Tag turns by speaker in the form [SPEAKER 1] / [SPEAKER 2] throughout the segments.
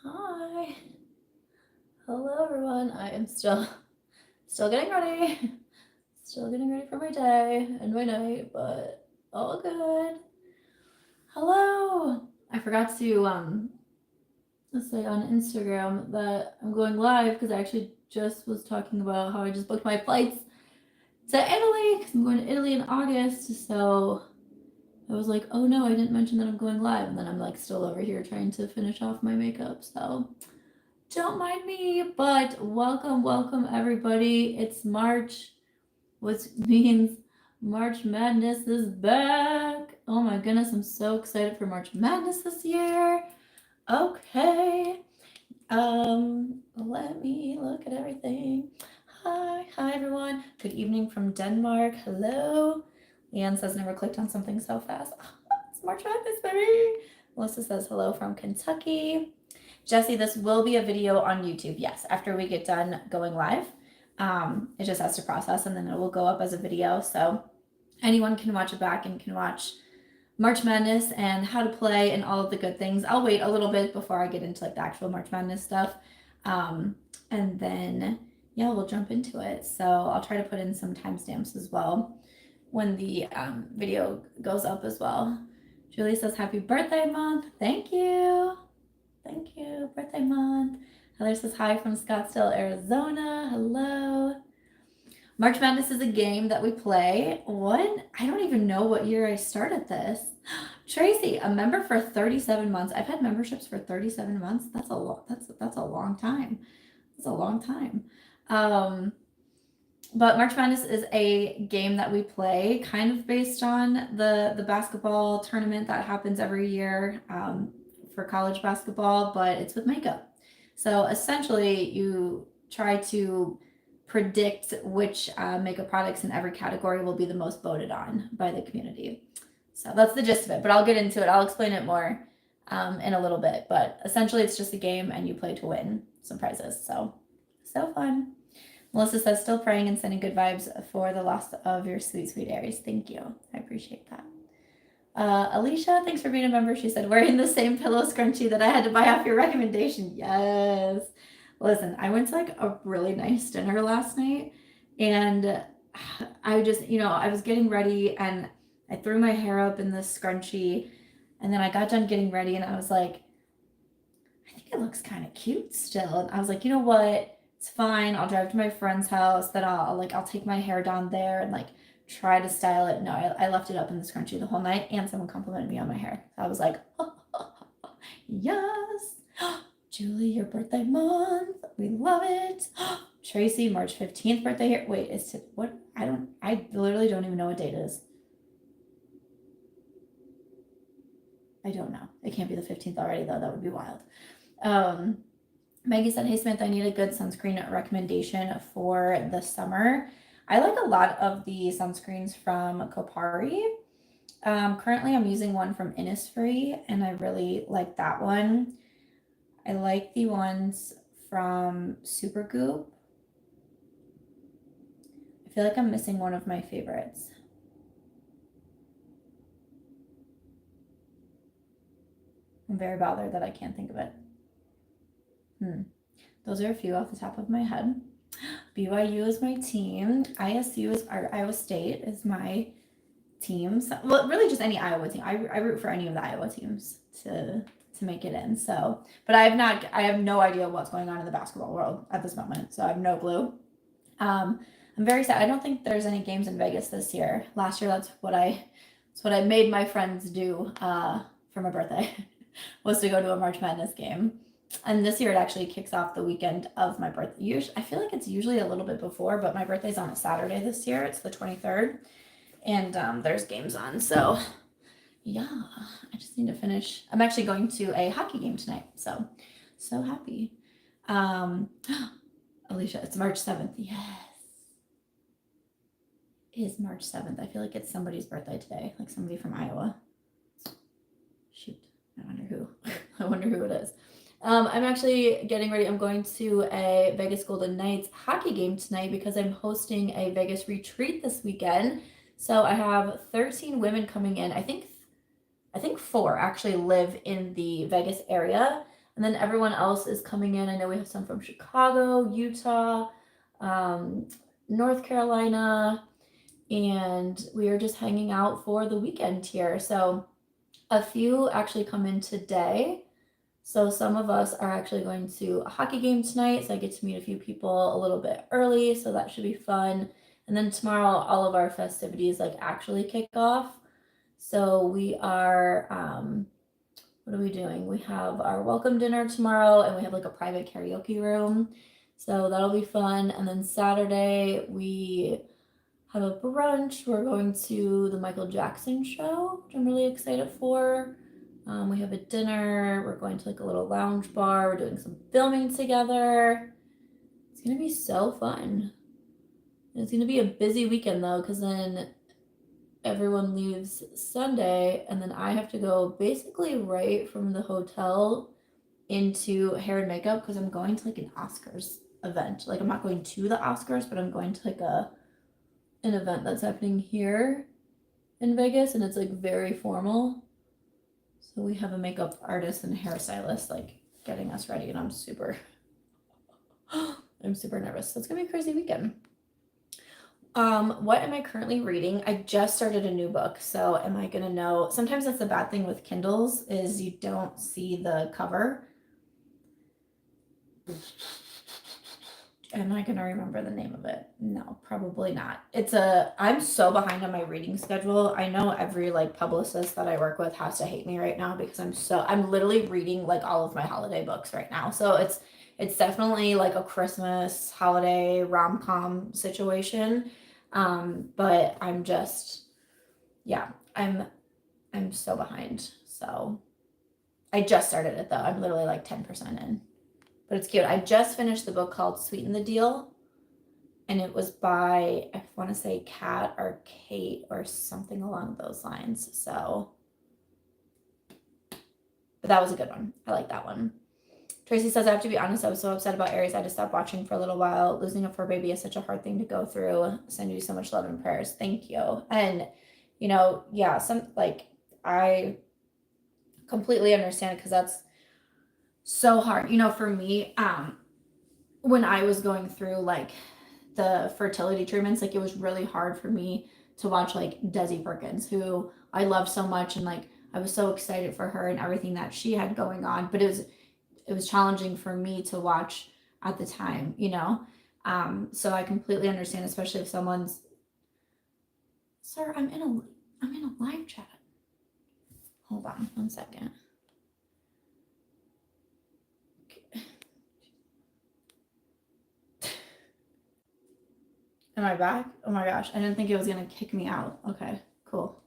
[SPEAKER 1] Hi. Hello everyone. I am still getting ready. Still getting ready for my day and my night, but all good. Hello. I forgot to say on Instagram that I'm going live because I actually just was talking about how I just booked my flights to Italy because I'm going to Italy in August. So I was like, oh no, I didn't mention that I'm going live, and then I'm like still over here trying to finish off my makeup. So don't mind me, but welcome everybody. It's March, which means March Madness is back. Oh my goodness, I'm so excited for March Madness this year. Okay. Let me look at everything. Hi everyone. Good evening from Denmark. Hello. Leanne says never clicked on something so fast. It's March Madness, baby. Melissa says hello from Kentucky. Jesse, this will be a video on YouTube. Yes, after we get done going live. It just has to process and then it will go up as a video. So anyone can watch it back and can watch March Madness and how to play and all of the good things. I'll wait a little bit before I get into like the actual March Madness stuff. And then, yeah, we'll jump into it. So I'll try to put in some timestamps as well when the video goes up as well. Julie says, happy birthday month. Thank you. Thank you. Birthday month. Heather says hi from Scottsdale, Arizona. Hello. March Madness is a game that we play. What? I don't even know what year I started this. Tracy, a member for 37 months. I've had memberships for 37 months. That's a lot. That's a long time. That's a long time. But March Madness is a game that we play kind of based on the basketball tournament that happens every year for college basketball, but it's with makeup. So essentially, you try to predict which makeup products in every category will be the most voted on by the community. So that's the gist of it, but I'll get into it. I'll explain it more in a little bit, but essentially it's just a game and you play to win some prizes. So fun. Melissa says, still praying and sending good vibes for the loss of your sweet Aries. Thank you. I appreciate that. Alicia, thanks for being a member. She said, wearing the same pillow scrunchie that I had to buy off your recommendation. Yes. Listen, I went to like a really nice dinner last night and I just, I was getting ready and I threw my hair up in this scrunchie and then I got done getting ready and I was like, I think it looks kind of cute still. And I was like, you know what? It's fine. I'll drive to my friend's house. Then I'll take my hair down there and like try to style it. No, I left it up in the scrunchie the whole night and someone complimented me on my hair. I was like, yes. Julie, your birthday month. We love it. Tracy, March 15th birthday here. Wait, is it what? I literally don't even know what date it is. I don't know. It can't be the 15th already though. That would be wild. Maggie said, hey Smith, I need a good sunscreen recommendation for the summer. I like a lot of the sunscreens from Kopari. Currently I'm using one from Innisfree and I really like that one. I like the ones from Supergoop. I feel like I'm missing one of my favorites. I'm very bothered that I can't think of it. Those are a few off the top of my head. BYU is my team. ISU is Iowa State is my team. So, well, really just any Iowa team. I root for any of the Iowa teams to make it in. So, but I have no idea what's going on in the basketball world at this moment. So I have no clue. I'm very sad. I don't think there's any games in Vegas this year. Last year, that's what I made my friends do for my birthday was to go to a March Madness game. And this year it actually kicks off the weekend of my birthday. I feel like it's usually a little bit before, but my birthday's on a Saturday this year. It's the 23rd. And there's games on. So yeah, I just need to finish. I'm actually going to a hockey game tonight. So happy. Alicia, it's March 7th. Yes. It is March 7th. I feel like it's somebody's birthday today, like somebody from Iowa. Shoot, I wonder who it is. I'm actually getting ready. I'm going to a Vegas Golden Knights hockey game tonight because I'm hosting a Vegas retreat this weekend. So I have 13 women coming in. I think 4 actually live in the Vegas area. And then everyone else is coming in. I know we have some from Chicago, Utah, North Carolina, and we are just hanging out for the weekend here. So a few actually come in today. So some of us are actually going to a hockey game tonight. So I get to meet a few people a little bit early. So that should be fun. And then tomorrow, all of our festivities like actually kick off. So we are, what are we doing? We have our welcome dinner tomorrow, and we have like a private karaoke room. So that'll be fun. And then Saturday, we have a brunch. We're going to the Michael Jackson show, which I'm really excited for. We have a dinner. We're going to like a little lounge bar. We're doing some filming together. It's gonna be so fun. And it's gonna be a busy weekend though, because then everyone leaves Sunday, and then I have to go basically right from the hotel into hair and makeup because I'm going to like an Oscars event. Like I'm not going to the Oscars, but I'm going to like an event that's happening here in Vegas, and it's like very formal. So we have a makeup artist and hairstylist like getting us ready, and I'm super nervous. So it's gonna be a crazy weekend. What am I currently reading? I just started a new book, so am I gonna know? Sometimes that's the bad thing with Kindles is you don't see the cover. Am I gonna remember the name of it? No, probably not. I'm so behind on my reading schedule. I know every like publicist that I work with has to hate me right now because I'm literally reading like all of my holiday books right now. So it's definitely like a Christmas holiday rom-com situation. But I'm just, yeah, I'm so behind. So I just started it though. I'm literally like 10% in. But it's cute. I just finished the book called Sweeten the Deal, and it was by, I want to say Kat or Kate or something along those lines. So, but that was a good one. I like that one. Tracy says, I have to be honest, I was so upset about Aries. I just stopped watching for a little while. Losing a fur baby is such a hard thing to go through. Send you so much love and prayers. Thank you. And, yeah, I completely understand because that's so hard. For me, when I was going through like the fertility treatments, like it was really hard for me to watch like Desi Perkins, who I love so much, and like I was so excited for her and everything that she had going on, but it was challenging for me to watch at the time, so I completely understand, especially if someone's, sir, I'm in a live chat. Hold on 1 second. Am I back? Oh my gosh, I didn't think it was gonna kick me out. Okay, cool.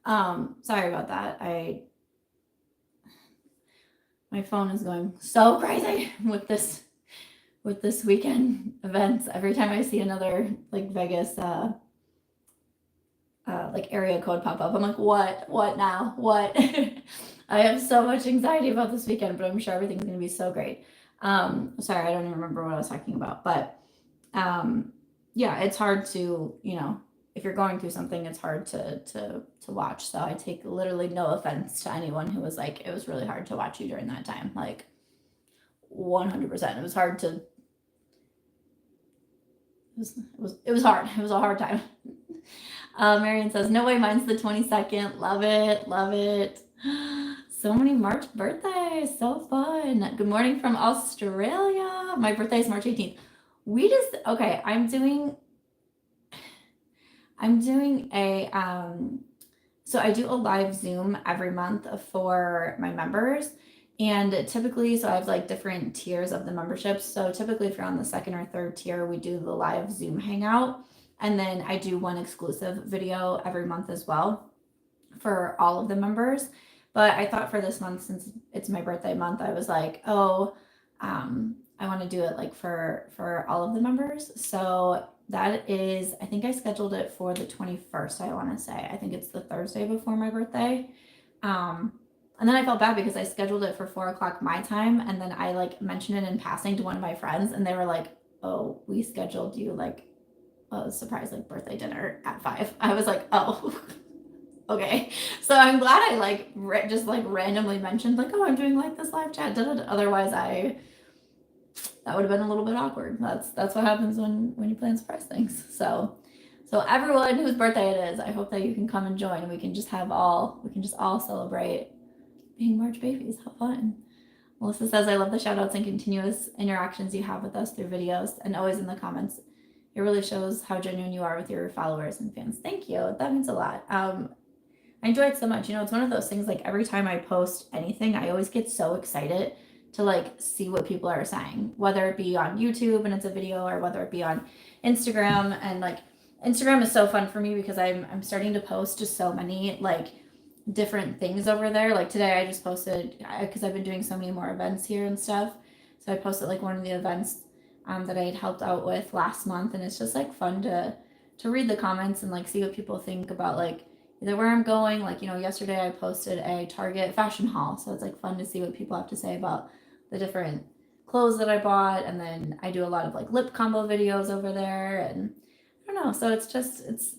[SPEAKER 1] Sorry about that. My phone is going so crazy with this weekend events. Every time I see another like Vegas like area code pop up, I'm like, what now? What? I have so much anxiety about this weekend, but I'm sure everything's gonna be so great. Sorry, I don't even remember what I was talking about, but yeah, it's hard to, if you're going through something, it's hard to watch. So I take literally no offense to anyone who was like, it was really hard to watch you during that time. Like 100%. It was hard to, it was hard. It was a hard time. Marion says, no way, mine's the 22nd. Love it. So many March birthdays. So fun. Good morning from Australia. My birthday is March 18th. Okay, I'm doing a, so I do a live Zoom every month for my members. And typically, so I have like different tiers of the memberships. So typically if you're on the second or third tier, we do the live Zoom hangout. And then I do one exclusive video every month as well for all of the members. But I thought for this month, since it's my birthday month, I was like, I want to do it like for all of the members. So that is, I think I scheduled it for the 21st, I want to say. I think it's the Thursday before my birthday. And then I felt bad because I scheduled it for 4 o'clock my time. And then I like mentioned it in passing to one of my friends, and they were like, oh, we scheduled you like a surprise like birthday dinner at 5. I was like, oh. Okay, so I'm glad I like just like randomly mentioned like, oh, I'm doing like this live chat. Da, da, da. Otherwise, that would have been a little bit awkward. That's what happens when you plan surprise things. So everyone whose birthday it is, I hope that you can come and join, and we can just all celebrate being March babies. How fun! Melissa says, I love the shout outs and continuous interactions you have with us through videos and always in the comments. It really shows how genuine you are with your followers and fans. Thank you. That means a lot. I enjoy it so much. It's one of those things like every time I post anything, I always get so excited to like see what people are saying, whether it be on YouTube and it's a video or whether it be on Instagram. And like Instagram is so fun for me because I'm starting to post just so many like different things over there. Like today I just posted because I've been doing so many more events here and stuff. So I posted like one of the events that I had helped out with last month, and it's just like fun to read the comments and like see what people think about like either where I'm going. Like yesterday I posted a Target fashion haul, so it's like fun to see what people have to say about the different clothes that I bought, and then I do a lot of like lip combo videos over there, and I don't know. So it's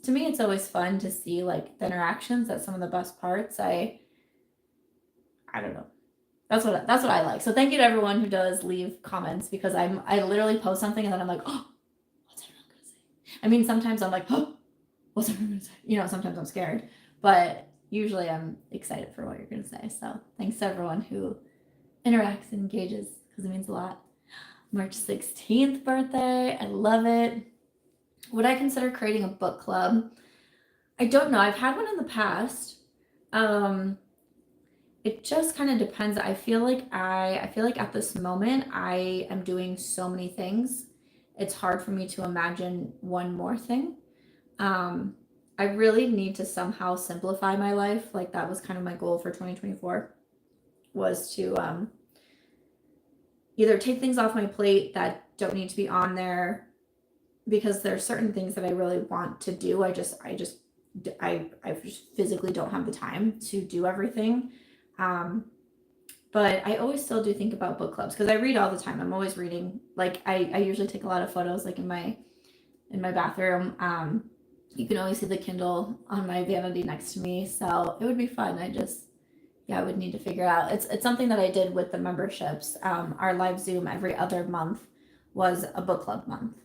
[SPEAKER 1] to me it's always fun to see like the interactions. That's some of the best parts. I don't know. That's what I like. So thank you to everyone who does leave comments, because I literally post something and then I'm like, oh, what's everyone gonna say? I mean, sometimes I'm like, oh, what's everyone gonna say? Sometimes I'm scared, but usually I'm excited for what you're gonna say. So thanks to everyone who interacts and engages, because it means a lot. March 16th birthday. I love it. Would I consider creating a book club? I don't know. I've had one in the past. Um, it just kind of depends. I feel like at this moment I am doing so many things. It's hard for me to imagine one more thing. Um, I really need to somehow simplify my life. Like that was kind of my goal for 2024, was to either take things off my plate that don't need to be on there, because there's certain things that I really want to do. I just physically don't have the time to do everything. Um, but I always still do think about book clubs because I read all the time. I'm always reading. Like I usually take a lot of photos like in my bathroom. You can always see the Kindle on my vanity next to me. So it would be fun. I would need to figure out. It's something that I did with the memberships. Our live Zoom every other month was a book club month.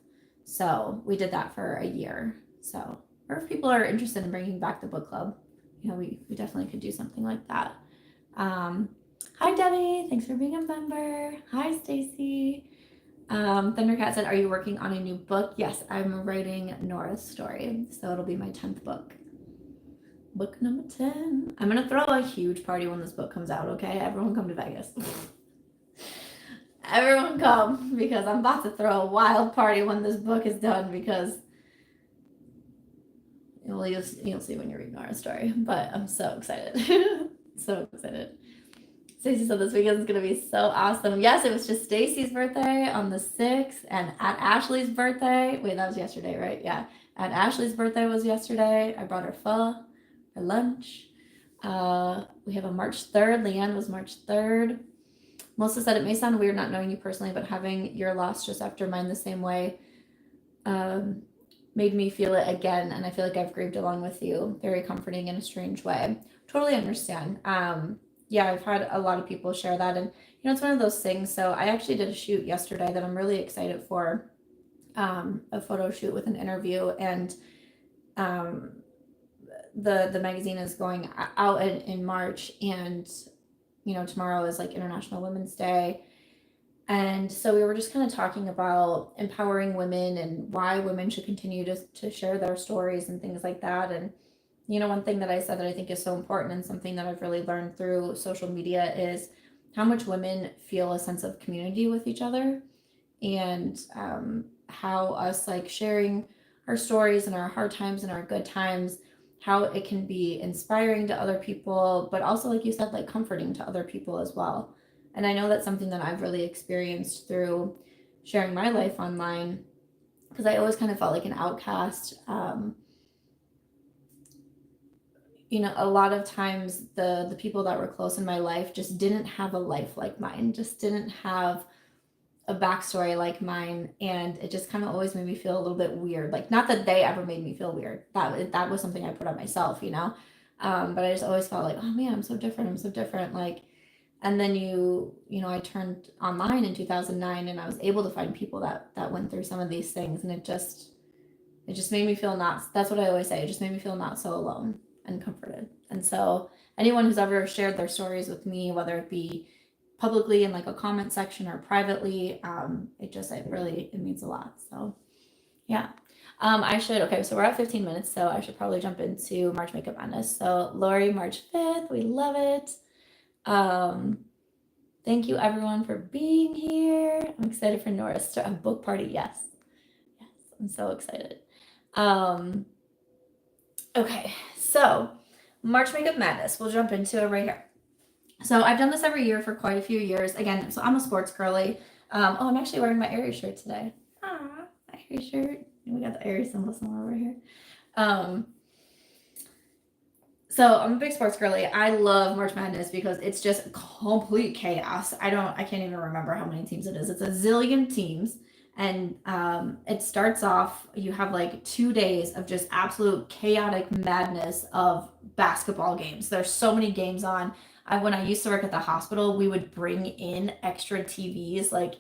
[SPEAKER 1] So we did that for a year. So, or if people are interested in bringing back the book club, we definitely could do something like that. Um, Hi Debbie, thanks for being a member. Hi Stacy. Thundercat said, "Are you working on a new book?" Yes, I'm writing Nora's story, so it'll be my 10th book. Book number 10. I'm gonna throw a huge party when this book comes out. Okay, everyone come to Vegas. Everyone come, because I'm about to throw a wild party when this book is done, because you'll see when you read Nora's story. But I'm so excited. So excited. Stacy said this weekend is gonna be so awesome. Yes, it was just Stacy's birthday on the 6th, and at Ashley's birthday. Wait, that was yesterday, right? Yeah. At Ashley's birthday was yesterday. I brought her pho for lunch. We have a March 3rd. Leanne was March 3rd. Melissa said, it may sound weird not knowing you personally, but having your loss just after mine the same way made me feel it again, and I feel like I've grieved along with you. Very comforting in a strange way. Totally understand. Yeah, I've had a lot of people share that, and it's one of those things. So I actually did a shoot yesterday that I'm really excited for, a photo shoot with an interview, and the magazine is going out in March, and tomorrow is like International Women's Day. And so we were just kind of talking about empowering women and why women should continue to share their stories and things like that. And one thing that I said that I think is so important, and something that I've really learned through social media, is how much women feel a sense of community with each other, and how us like sharing our stories and our hard times and our good times, how it can be inspiring to other people, but also, like you said, like comforting to other people as well. And I know that's something that I've really experienced through sharing my life online, because I always kind of felt like an outcast. A lot of times the people that were close in my life just didn't have a life like mine, just didn't have a backstory like mine, and it just kind of always made me feel a little bit weird. Like, not that they ever made me feel weird. That was something I put on myself. But I just always felt like, oh man, I'm so different. I'm so different. Like, and then I turned online in 2009 and I was able to find people that went through some of these things. And it just made me feel not, that's what I always say. It just made me feel not so alone and comforted. And so anyone who's ever shared their stories with me, whether it be publicly in like a comment section or privately, it means a lot. So yeah. Okay, so we're at 15 minutes, so I should probably jump into March Makeup Madness. So Lori, March 5th, we love it. Thank you everyone for being here. I'm excited for Nora's a book party. Yes. Yes, I'm so excited. Okay, so March Makeup Madness. We'll jump into it right here. So I've done this every year for quite a few years. Again, so I'm a sports girly. I'm actually wearing my Aries shirt today. Ah, my Aries shirt. And we got the Aries symbol somewhere over here. So I'm a big sports girly. I love March Madness because it's just complete chaos. I can't even remember how many teams it is. It's a zillion teams. And it starts off, you have like 2 days of just absolute chaotic madness of basketball games. There's so many games on. When I used to work at the hospital, we would bring in extra TVs like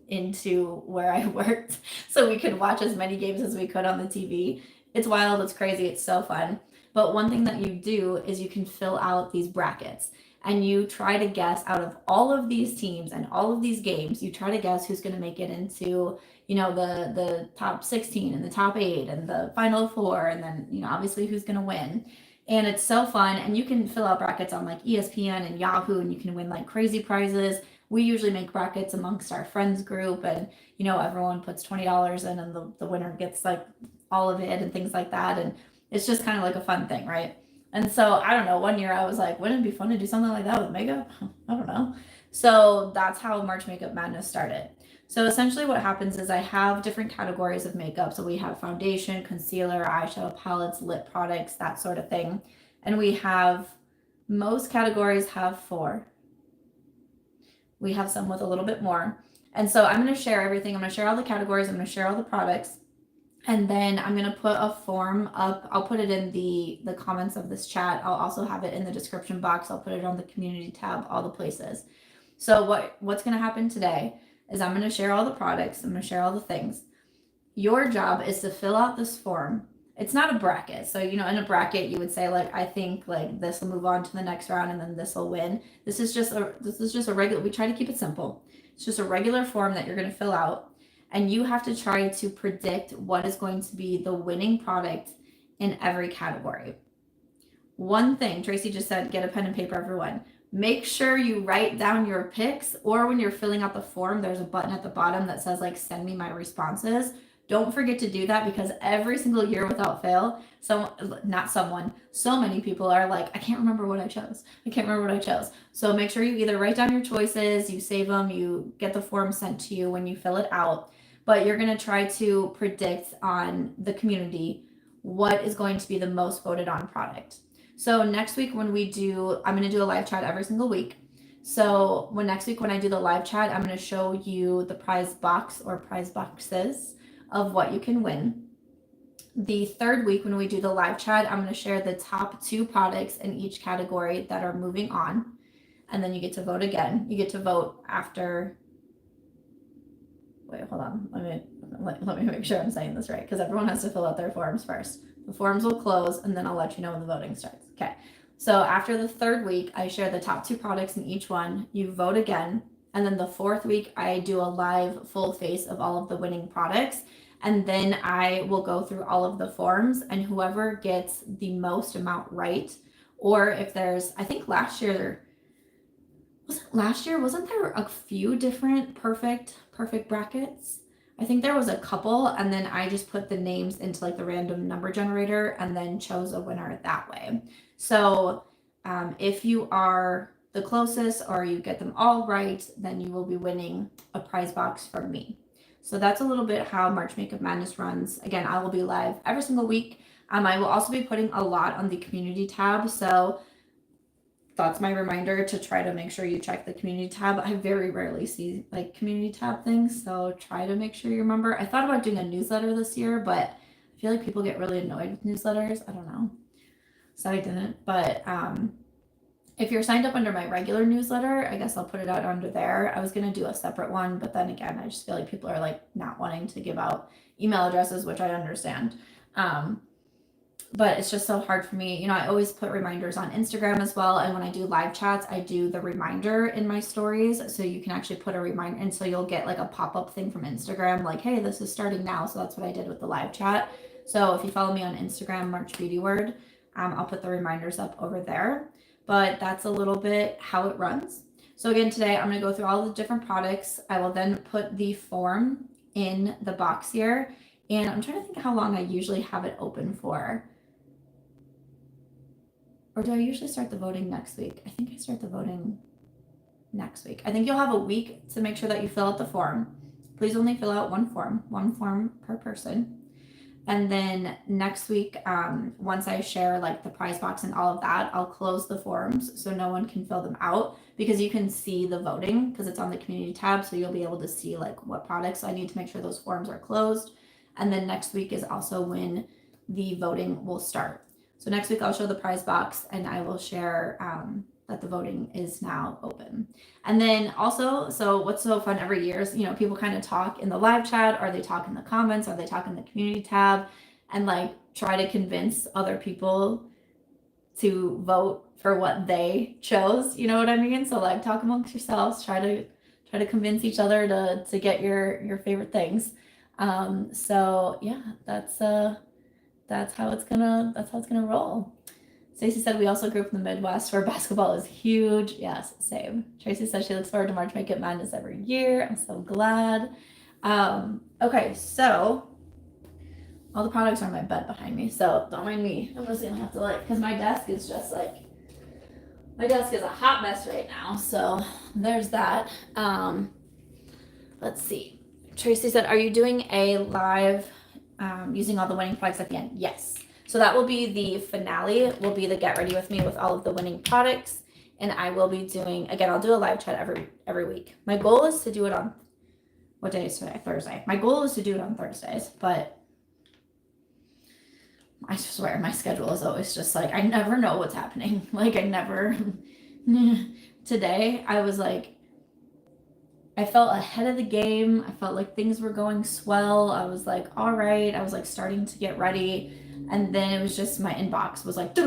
[SPEAKER 1] into where I worked so we could watch as many games as we could on the TV. It's wild, it's crazy, it's so fun. But one thing that you do is you can fill out these brackets and you try to guess out of all of these teams and all of these games, you try to guess who's going to make it into, the top 16 and the top 8 and the final 4, and then, obviously who's going to win. And it's so fun, and you can fill out brackets on like ESPN and Yahoo, and you can win like crazy prizes. We usually make brackets amongst our friends group, and everyone puts $20 in, and the winner gets like all of it and things like that. And it's just kind of like a fun thing, right? And so I don't know, one year I was like, wouldn't it be fun to do something like that with makeup? I don't know. So that's how March Makeup Madness started. So essentially what happens is I have different categories of makeup. So we have foundation, concealer, eyeshadow palettes, lip products, that sort of thing. And most categories have 4. We have some with a little bit more. And so I'm going to share everything. I'm going to share all the categories. I'm going to share all the products. And then I'm going to put a form up. I'll put it in the comments of this chat. I'll also have it in the description box. I'll put it on the community tab, all the places. So what's going to happen today is I'm going to share all the products. I'm going to share all the things. Your job is to fill out this form. It's not a bracket. So, in a bracket, you would say like, I think like this will move on to the next round and then this will win. This is just a regular, we try to keep it simple. It's just a regular form that you're going to fill out. And you have to try to predict what is going to be the winning product in every category. One thing, Tracy just said, get a pen and paper, everyone. Make sure you write down your picks, or when you're filling out the form, there's a button at the bottom that says like, send me my responses. Don't forget to do that, because every single year without fail, so many people are like, I can't remember what I chose. So make sure you either write down your choices, you save them, you get the form sent to you when you fill it out. But you're going to try to predict on the community what is going to be the most voted on product. So next week I'm going to do a live chat every single week. So next week when I do the live chat, I'm going to show you the prize box or prize boxes of what you can win. The third week when we do the live chat, I'm going to share the top 2 products in each category that are moving on. And then you get to vote again. You get to vote after. Wait, hold on. Let me make sure I'm saying this right, because everyone has to fill out their forms first. The forms will close, and then I'll let you know when the voting starts. Okay. So after the 3rd week, I share the top 2 products in each one. You vote again. And then the 4th week, I do a live full face of all of the winning products. And then I will go through all of the forms, and whoever gets the most amount right, or if there's, I think wasn't there a few different perfect brackets? I think there was a couple, and then I just put the names into like the random number generator and then chose a winner that way. So if you are the closest or you get them all right, then you will be winning a prize box from me. So that's a little bit how March Makeup Madness runs. Again, I will be live every single week. I will also be putting a lot on the community tab. So that's my reminder to try to make sure you check the community tab. I very rarely see like community tab things, so try to make sure you remember. I thought about doing a newsletter this year, but I feel like people get really annoyed with newsletters. I don't know. so I didn't. But if you're signed up under my regular newsletter, I guess I'll put it out under there. I was gonna do a separate one, but then again, I just feel like people are like not wanting to give out email addresses, which I understand. Um, but it's just so hard for me. You know, I always put reminders on Instagram as well. And when I do live chats, I do the reminder in my stories. So you can actually put a reminder. And so you'll get like a pop up thing from Instagram, like, hey, this is starting now. So that's what I did with the live chat. So if you follow me on Instagram, March Beauty Word, I'll put the reminders up over there. But that's a little bit how it runs. So again, today I'm going to go through all the different products. I will then put the form in the box here. And I'm trying to think how long I usually have it open for. Or do I usually start the voting next week? I think I start the voting next week. I think you'll have a week to make sure that you fill out the form. Please only fill out one form per person. And then next week, once I share like the prize box and all of that, I'll close the forms so no one can fill them out, because you can see the voting because it's on the community tab. So you'll be able to see like what products. So I need to make sure those forms are closed. And then next week is also when the voting will start. So next week I'll show the prize box and I will share that the voting is now open. And then also, so what's so fun every year is, you know, people kind of talk in the live chat, or they talk in the comments, or they talk in the community tab, and like try to convince other people to vote for what they chose. You know what I mean? So like talk amongst yourselves, try to convince each other to get your favorite things. So yeah, that's how it's gonna roll. Stacey said we also grew up in the Midwest where basketball is huge. Yes, same. Tracy says she looks forward to March Makeup Madness every year. I'm so glad. Okay, so all the products are on my bed behind me, so don't mind me. I'm just gonna have to like, because my desk is just like, my desk is a hot mess right now. So there's that. Let's see. Tracy said, are you doing a live using all the winning products at the end? Yes. So that will be the finale, will be the get ready with me with all of the winning products. And I will be doing, again, I'll do a live chat every week. My goal is to do it on, what day is today? Thursday. My goal is to do it on Thursdays, but I swear my schedule is always just like, I never know what's happening. Like I never, today I was like, I felt ahead of the game. I felt like things were going swell. I was like, all right. I was like starting to get ready. And then it was just my inbox was like, I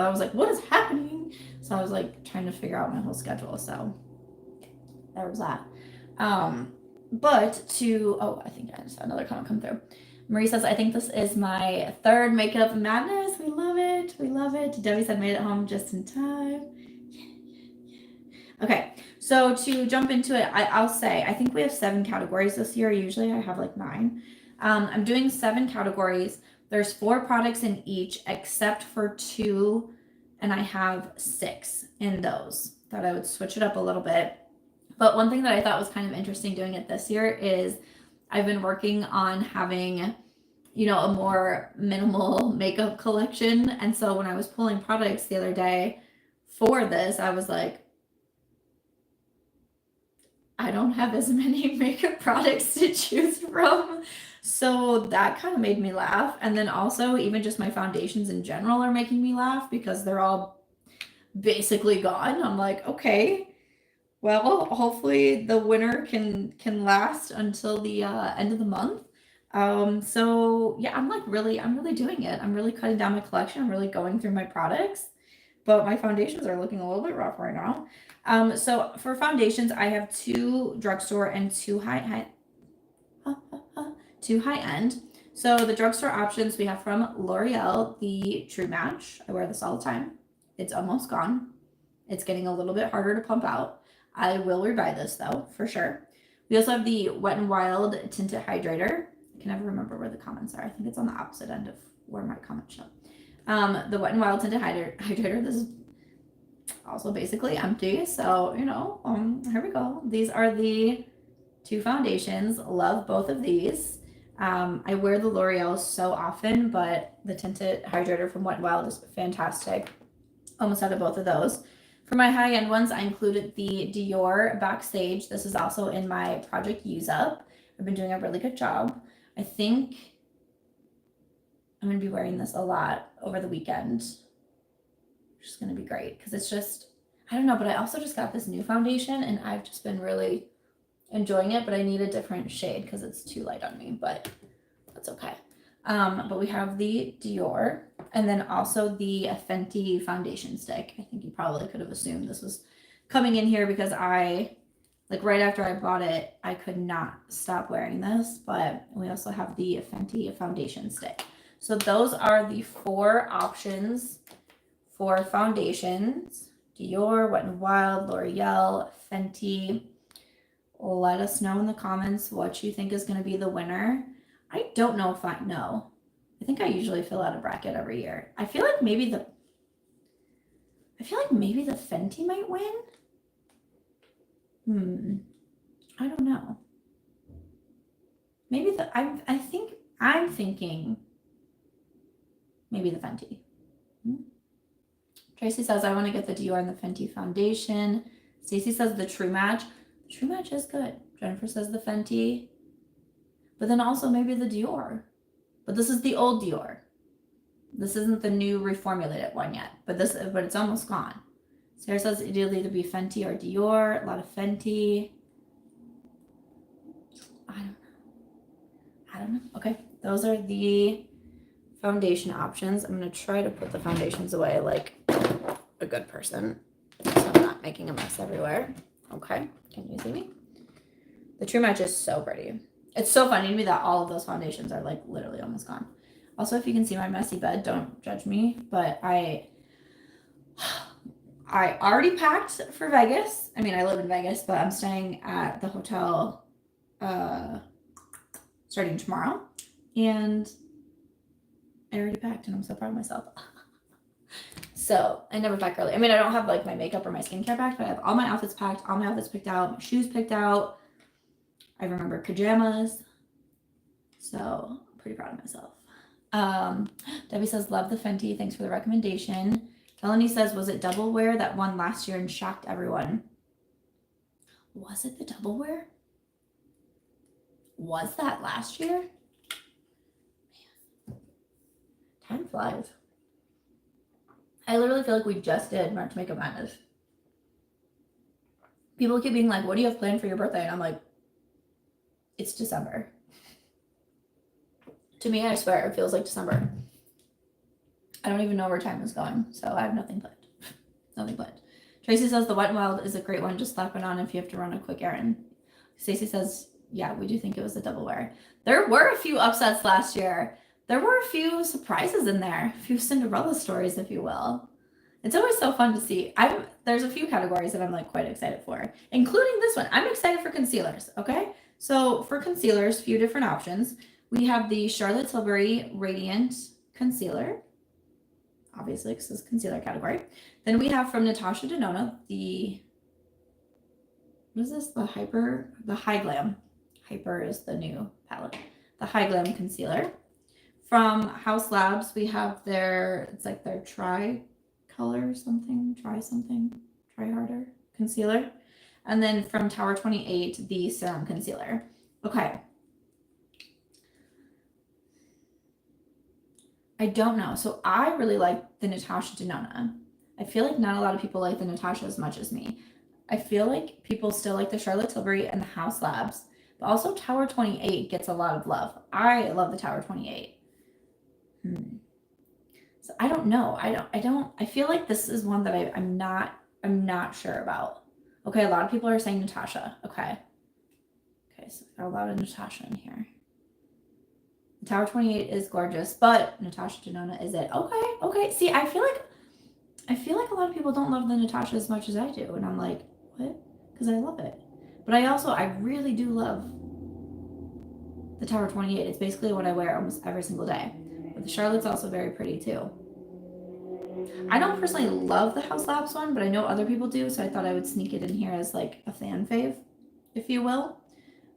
[SPEAKER 1] was like, what is happening? So I was like trying to figure out my whole schedule. So there was that. But I think I just had another comment come through. Marie says, I think this is my third makeup madness. We love it. We love it. Debbie said, made it home just in time. Okay, so to jump into it, I'll say, I think we have 7 categories this year. Usually I have like 9. I'm doing 7 categories. There's 4 products in each except for 2, and I have 6 in those. Thought I would switch it up a little bit. But one thing that I thought was kind of interesting doing it this year is I've been working on having, you know, a more minimal makeup collection. And so when I was pulling products the other day for this, I was like, I don't have as many makeup products to choose from. So that kind of made me laugh. And then also even just my foundations in general are making me laugh because they're all basically gone. I'm like, okay, well, hopefully the winter can last until the end of the month. So yeah, I'm really doing it. I'm really cutting down my collection. I'm really going through my products, but my foundations are looking a little bit rough right now. So for foundations, I have 2 drugstore and 2 high end. So the drugstore options we have from L'Oreal, the True Match. I wear this all the time. It's almost gone. It's getting a little bit harder to pump out. I will rebuy this though, for sure. We also have the Wet n Wild Tinted Hydrator. I can never remember where the comments are. I think it's on the opposite end of where my comments show. The Wet n Wild Tinted Hydrator. This is also basically empty. So, you know, here we go. These are the 2 foundations. Love both of these. I wear the L'Oreal so often, but the Tinted Hydrator from Wet n Wild is fantastic. Almost out of both of those. For my high-end ones, I included the Dior Backstage. This is also in my Project Use Up. I've been doing a really good job. I think I'm going to be wearing this a lot over the weekend, which is going to be great because it's just, I don't know, but I also just got this new foundation and I've just been really enjoying it, but I need a different shade because it's too light on me, but that's okay. But we have the Dior and then also the Fenty foundation stick. I think you probably could have assumed this was coming in here because like right after I bought it, I could not stop wearing this, but we also have the Fenty foundation stick. So those are the 4 options for foundations: Dior, Wet n Wild, L'Oreal, Fenty. Let us know in the comments what you think is going to be the winner. I don't know if I know. I think I usually fill out a bracket every year. I feel like maybe the Fenty might win. I don't know. Maybe I'm thinking maybe the Fenty. Tracy says, I want to get the Dior and the Fenty foundation. Stacy says the True Match. The True Match is good. Jennifer says the Fenty. But then also maybe the Dior. But this is the old Dior. This isn't the new reformulated one yet. But it's almost gone. Sarah says it'll either be Fenty or Dior. A lot of Fenty. I don't know. Okay, those are the foundation options. I'm going to try to put the foundations away like a good person, so I'm not making a mess everywhere. Okay, can you see me? The True Match is so pretty. It's so funny to me that all of those foundations are like literally almost gone. Also, if you can see my messy bed, don't judge me, but I already packed for Vegas. I mean, I live in Vegas, but I'm staying at the hotel starting tomorrow, and I already packed and I'm so proud of myself. So I never pack early. I mean, I don't have like my makeup or my skincare packed, but I have all my outfits packed, all my outfits picked out, my shoes picked out. I remember pajamas. So I'm pretty proud of myself. Debbie says, love the Fenty. Thanks for the recommendation. Melanie says, was it Double Wear that won last year and shocked everyone? Was it the Double Wear? Was that last year? Man, time flies. I literally feel like we just did March Makeup Madness. People keep being like, what do you have planned for your birthday? And I'm like, it's December. To me, I swear, it feels like December. I don't even know where time is going, so I have nothing planned. Nothing planned. Tracy says the Wet n Wild is a great one. Just slap it on if you have to run a quick errand. Stacey says, yeah, we do think it was a Double Wear. There were a few upsets last year. There were a few surprises in there. A few Cinderella stories, if you will. It's always so fun to see. There's a few categories that I'm like quite excited for, including this one. I'm excited for concealers, okay? So for concealers, few different options. We have the Charlotte Tilbury Radiant Concealer. Obviously, because it's concealer category. Then we have from Natasha Denona, what is this? The High Glam. Hyper is the new palette. The High Glam Concealer. From House Labs, we have it's like their Try Harder Concealer. And then from Tower 28, the Serum Concealer. Okay. I don't know. So I really like the Natasha Denona. I feel like not a lot of people like the Natasha as much as me. I feel like people still like the Charlotte Tilbury and the House Labs, but also Tower 28 gets a lot of love. I love the Tower 28. So I don't know. I feel like this is one that I'm not sure about. Okay, a lot of people are saying Natasha. Okay, so we got a lot of Natasha in here. Tower 28 is gorgeous, but Natasha Denona is it. Okay. See, I feel like a lot of people don't love the Natasha as much as I do, and I'm like, what? Because I love it. But I really do love the Tower 28. It's basically what I wear almost every single day. But the Charlotte's also very pretty too. I don't personally love the House Labs one, but I know other people do, so I thought I would sneak it in here as like a fan fave, if you will.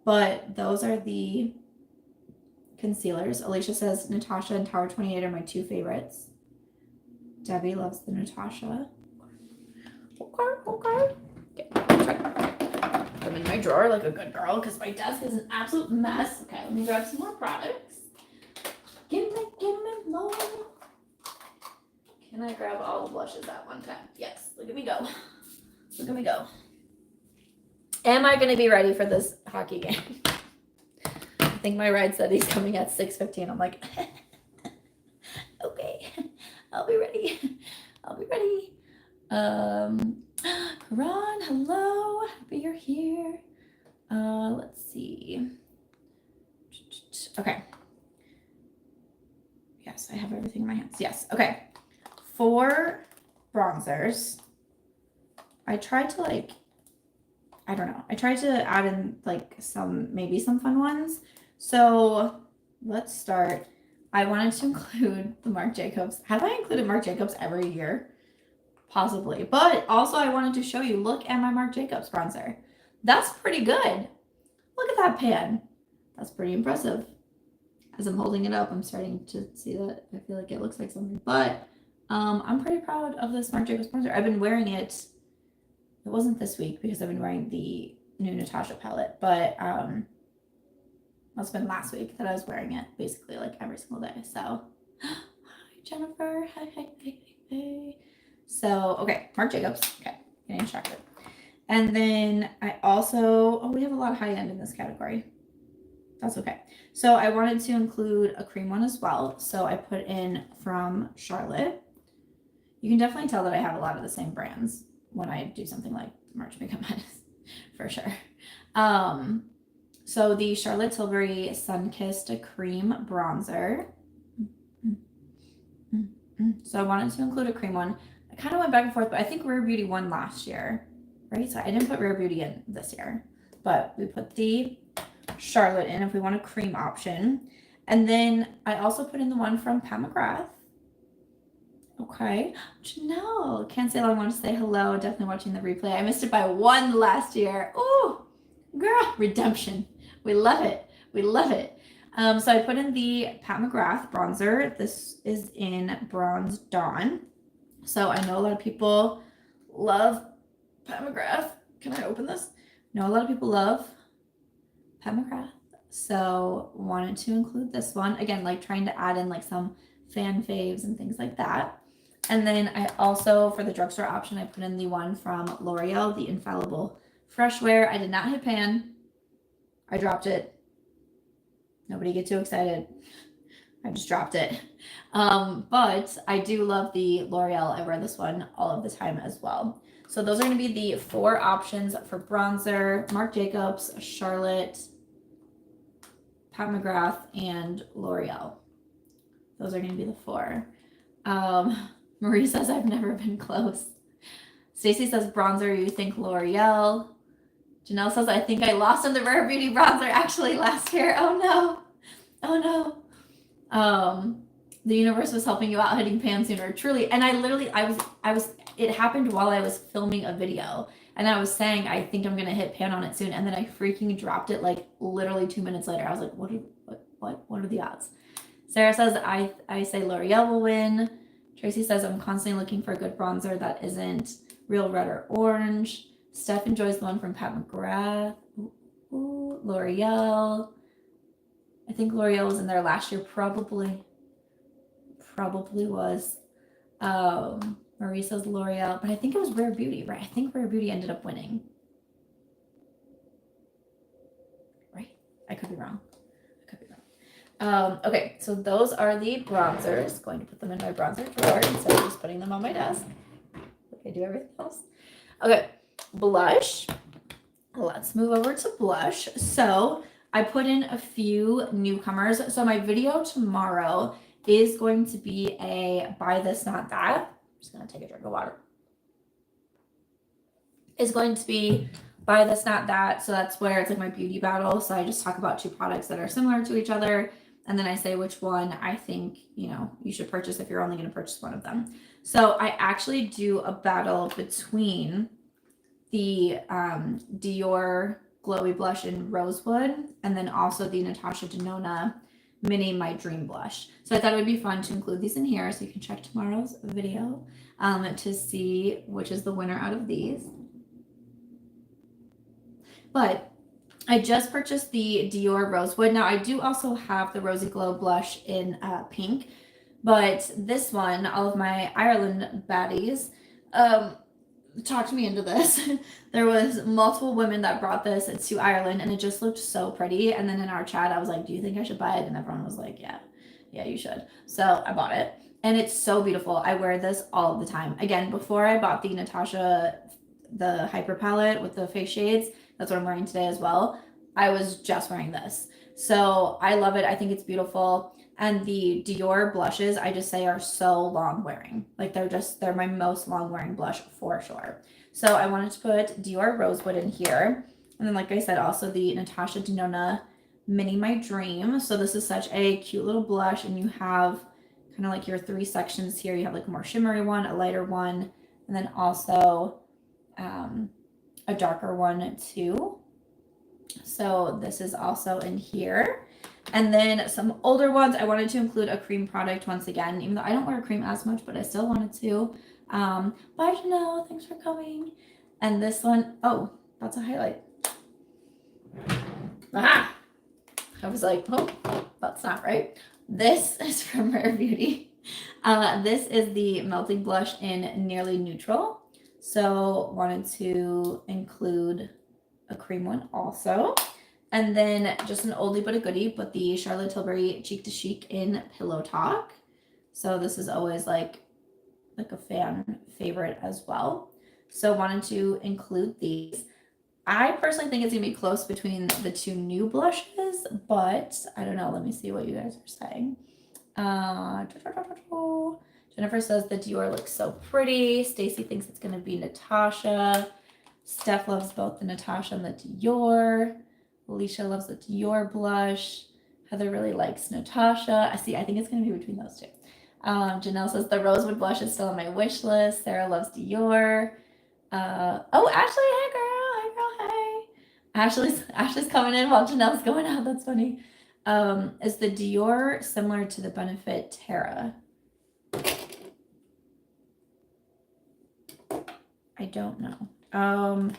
[SPEAKER 1] But those are the concealers. Alicia says Natasha and Tower 28 are my 2 favorites. Debbie loves the Natasha. Okay. Put them in my drawer like a good girl because my desk is an absolute mess. Okay, let me grab some more products. Give me Can I grab all the blushes at one time? Yes. Look at me go. Look at me go. Am I going to be ready for this hockey game? I think my ride said he's coming at 6:15. I'm like, okay, I'll be ready. I'll be ready. Ron, hello. Happy you're here. Let's see. Okay. Yes, I have everything in my hands. Yes. Okay. For bronzers, I tried to I don't know. I tried to add in maybe some fun ones. So let's start. I wanted to include the Marc Jacobs. Have I included Marc Jacobs every year? Possibly. But also I wanted to show you, look at my Marc Jacobs bronzer. That's pretty good. Look at that pan. That's pretty impressive. As I'm holding it up, I'm starting to see that I feel like it looks like something. But I'm pretty proud of this Marc Jacobs bronzer. I've been wearing it. It wasn't this week because I've been wearing the new Natasha palette, but it's been last week that I was wearing it basically like every single day. So, hi Jennifer. Hi. So, okay, Marc Jacobs. Okay, getting distracted. And then I also, we have a lot of high end in this category. That's okay. So I wanted to include a cream one as well. So I put in from Charlotte. You can definitely tell that I have a lot of the same brands when I do something like March Makeup Madness, for sure. So the Charlotte Tilbury Sun-Kissed Cream Bronzer. So I wanted to include a cream one. I kind of went back and forth, but I think Rare Beauty won last year, right? So I didn't put Rare Beauty in this year, but we put the Charlotte in if we want a cream option. And then I also put in the one from Pat McGrath. Okay. Janelle, can't say I want to say hello. Definitely watching the replay. I missed it by one last year. Ooh, girl, redemption. We love it. We love it. So I put in the Pat McGrath bronzer. This is in Bronze Dawn. So I know a lot of people love Pat McGrath. Can I open this? No, a lot of people love Pat McGrath. So wanted to include this one. Again, like trying to add in like some fan faves and things like that. And then I also, for the drugstore option, I put in the one from L'Oreal, the Infallible Fresh Wear. I did not hit pan. I dropped it. Nobody get too excited. I just dropped it. But I do love the L'Oreal. I wear this one all of the time as well. So those are going to be the 4 options for bronzer: Marc Jacobs, Charlotte, Pat McGrath, and L'Oreal. Those are going to be the 4. Marie says I've never been close. Stacy says bronzer, you think L'Oreal. Janelle says I think I lost on the Rare Beauty bronzer actually last year. Oh no. Oh no. The universe was helping you out hitting pan sooner. Truly. And I was it happened while I was filming a video. And I was saying, I think I'm going to hit pan on it soon. And then I freaking dropped it like literally 2 minutes later. I was like, what are the odds? Sarah says, I say L'Oreal will win. Tracy says, I'm constantly looking for a good bronzer that isn't real red or orange. Steph enjoys the one from Pat McGrath. Ooh, L'Oreal. I think L'Oreal was in there last year. Probably was. Marie says L'Oreal, but I think it was Rare Beauty, right? I think Rare Beauty ended up winning. Right? I could be wrong. Okay, so those are the bronzers. Going to put them in my bronzer drawer instead of just putting them on my desk like I do everything else. Okay, blush. Let's move over to blush. So I put in a few newcomers. So my video tomorrow is going to be a buy this, not that. I'm just going to take a drink of water. Is going to be buy this, not that. So that's where it's like my beauty battle. So I just talk about 2 products that are similar to each other. And then I say which one I think, you should purchase if you're only going to purchase one of them. So I actually do a battle between the Dior Glowy Blush in Rosewood and then also the Natasha Denona Mini My Dream Blush. So I thought it would be fun to include these in here so you can check tomorrow's video to see which is the winner out of these. But I just purchased the Dior Rosewood. Now I do also have the Rosy Glow blush in pink, But this one, all of my Ireland baddies, um, talked me into this. There was multiple women that brought this to Ireland, and it just looked so pretty. And then in our chat, I was like, "Do you think I should buy it?" And everyone was like, "Yeah, yeah, you should." So I bought it, and it's so beautiful. I wear this all the time. Again, before I bought the Natasha, the Hyper palette with the face shades, that's what I'm wearing today as well. I was just wearing this, so I love it. I think it's beautiful. And the Dior blushes, I just say, are so long wearing. Like they're my most long wearing blush for sure. So I wanted to put Dior Rosewood in here. And then, like I said, also the Natasha Denona Mini My Dream. So this is such a cute little blush, and you have kind of like your three sections here. You have like a more shimmery one, a lighter one, and then also a darker one too. So this is also in here. And then some older ones. I wanted to include a cream product once again, even though I don't wear cream as much, but I still wanted to. Bye, Janelle. Thanks for coming. And this one, oh, that's a highlight. Aha! I was like, oh, that's not right. This is from Rare Beauty. This is the Melting Blush in Nearly Neutral. So wanted to include a cream one also. And then just an oldie but a goodie, but the Charlotte Tilbury Cheek to Chic in Pillow Talk. So this is always like a fan favorite as well. So wanted to include these. I personally think it's gonna be close between the two new blushes, but I don't know. Let me see what you guys are saying. Jennifer says the Dior looks so pretty. Stacy thinks it's gonna be Natasha. Steph loves both the Natasha and the Dior. Alicia loves the Dior blush. Heather really likes Natasha. I think it's going to be between those two. Janelle says the Rosewood blush is still on my wish list. Sarah loves Dior. Oh, Ashley, hey girl. Hey girl, hey. Ashley's coming in while Janelle's going out. That's funny. Is the Dior similar to the Benefit Terra? I don't know.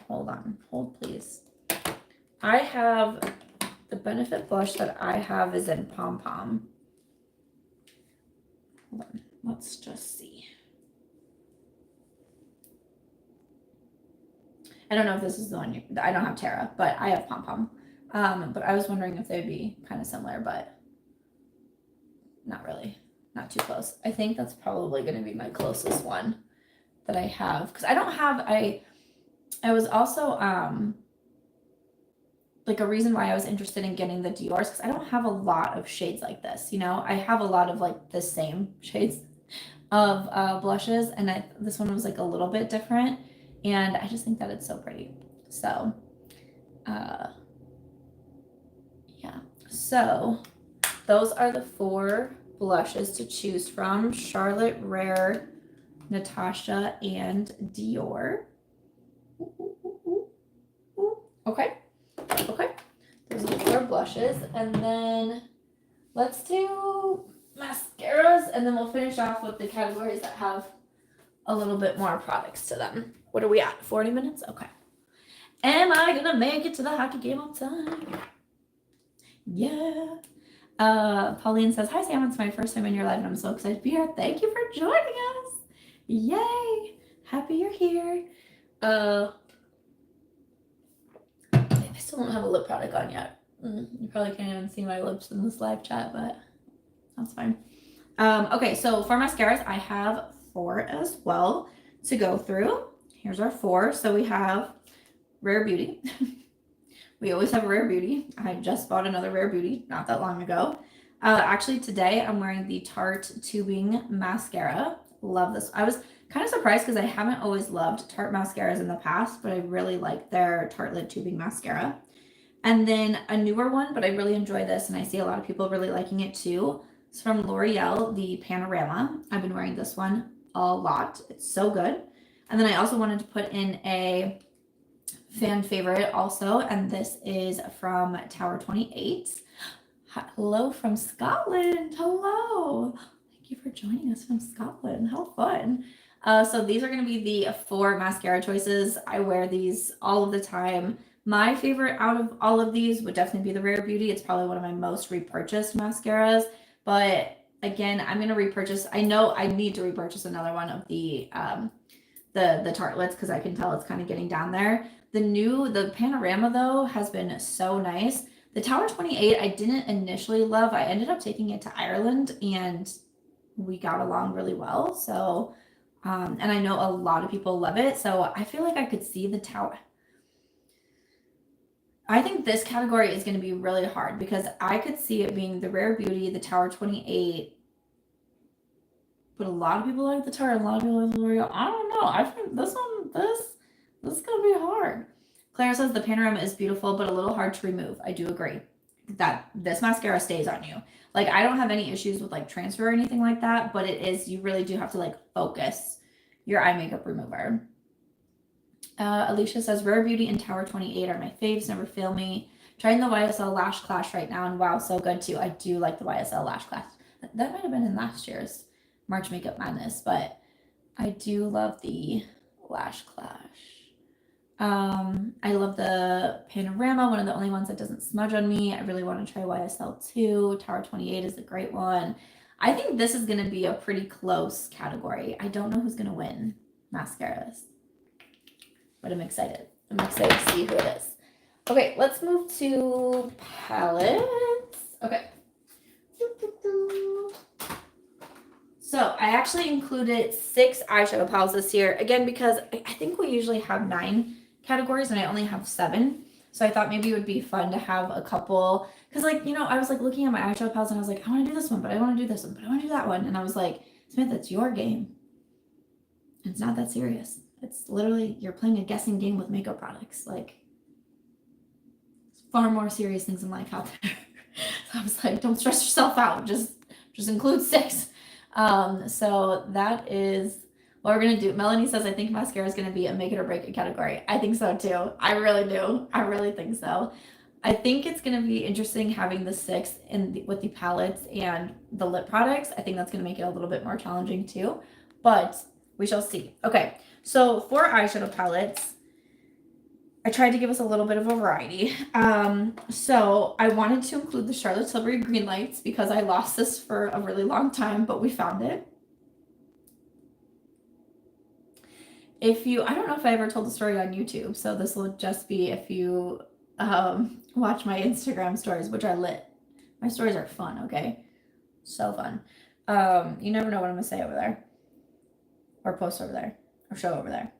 [SPEAKER 1] Hold on. Hold, please. I have the Benefit blush that I have is in Pom Pom. Hold on. Let's just see. I don't know if this is the one I don't have Terra, but I have Pom Pom. But I was wondering if they'd be kind of similar, but not really. Not too close. I think that's probably going to be my closest one that I have, because I don't have, I was also, like a reason why I was interested in getting the Dior's, because I don't have a lot of shades like this, you know. I have a lot of like the same shades of blushes, and this one was like a little bit different, and I just think that it's so pretty. So yeah, so those are the 4 blushes to choose from: Charlotte, Rare, Natasha, and Dior. Okay. Those are the 4 blushes, and then let's do mascaras, and then we'll finish off with the categories that have a little bit more products to them. What are we at? 40 minutes? Okay. Am I gonna make it to the hockey game on time? Yeah. Pauline says, hi Sam, it's my first time in your live and I'm so excited to be here. Thank you for joining us. Yay. Happy you're here. I still don't have a lip product on yet. You probably can't even see my lips in this live chat, but that's fine. Okay, so for mascaras, I have 4 as well to go through. Here's our 4. So we have Rare Beauty. We always have a Rare Beauty. I just bought another Rare Beauty not that long ago. Actually, today I'm wearing the Tarte Tubing Mascara. Love this. I was kind of surprised because I haven't always loved Tarte mascaras in the past, but I really like their Tarte Lid Tubing Mascara. And then a newer one, but I really enjoy this, and I see a lot of people really liking it too. It's from L'Oreal, the Panorama. I've been wearing this one a lot. It's so good. And then I also wanted to put in a fan favorite also, and this is from Tower 28. Hello from Scotland. Hello. Thank you for joining us from Scotland. How fun. So these are going to be the 4 mascara choices. I wear these all of the time. My favorite out of all of these would definitely be the Rare Beauty. It's probably one of my most repurchased mascaras, but again, I'm gonna repurchase. I know I need to repurchase another one of the tartlets because I can tell it's kind of getting down there. The panorama though has been so nice. The Tower 28 I didn't initially love. I ended up taking it to Ireland and we got along really well. So and I know a lot of people love it. So I feel like I could see the tower. I think this category is going to be really hard because I could see it being the Rare Beauty, the Tower 28, but a lot of people like the Tower, a lot of people like the L'Oreal. I don't know. I think this is gonna be hard. Clara says the panorama is beautiful, but a little hard to remove. I do agree that this mascara stays on you. Like I don't have any issues with like transfer or anything like that, but it is, you really do have to like focus your eye makeup remover. Alicia says Rare Beauty and Tower 28 are my faves, never fail me. Trying the YSL Lash Clash right now, and wow, so good too. I do like the YSL Lash Clash. That might have been in last year's March Makeup Madness, but I do love the Lash Clash. I love the panorama, one of the only ones that doesn't smudge on me. I really want to try YSL too. Tower 28 is a great one. I think this is going to be a pretty close category. I don't know who's going to win mascaras, but I'm excited. I'm excited to see who it is. Okay, let's move to palettes. Okay. So I actually included 6 eyeshadow palettes this year, again, because I think we usually have 9 categories and I only have 7. So I thought maybe it would be fun to have a couple, because like, you know, I was like looking at my eyeshadow palettes and I was like, I want to do this one, but I want to do this one, but I want to do that one. And I was like, Smith, it's your game. It's not that serious. It's literally, you're playing a guessing game with makeup products. Like, far more serious things in life out there. So I was like, don't stress yourself out. Just include 6. So that is what we're gonna do. Melanie says, I think mascara is gonna be a make it or break it category. I think so too. I really do. I really think so. I think it's gonna be interesting having the 6 with the palettes and the lip products. I think that's gonna make it a little bit more challenging too, but we shall see. Okay, so for eyeshadow palettes, I tried to give us a little bit of a variety. So I wanted to include the Charlotte Tilbury Green Lights because I lost this for a really long time, but we found it. I don't know if I ever told the story on YouTube, so this will just be if you watch my Instagram stories, which are lit. My stories are fun, okay? So fun. You never know what I'm gonna say over there, or post over there, or show over there.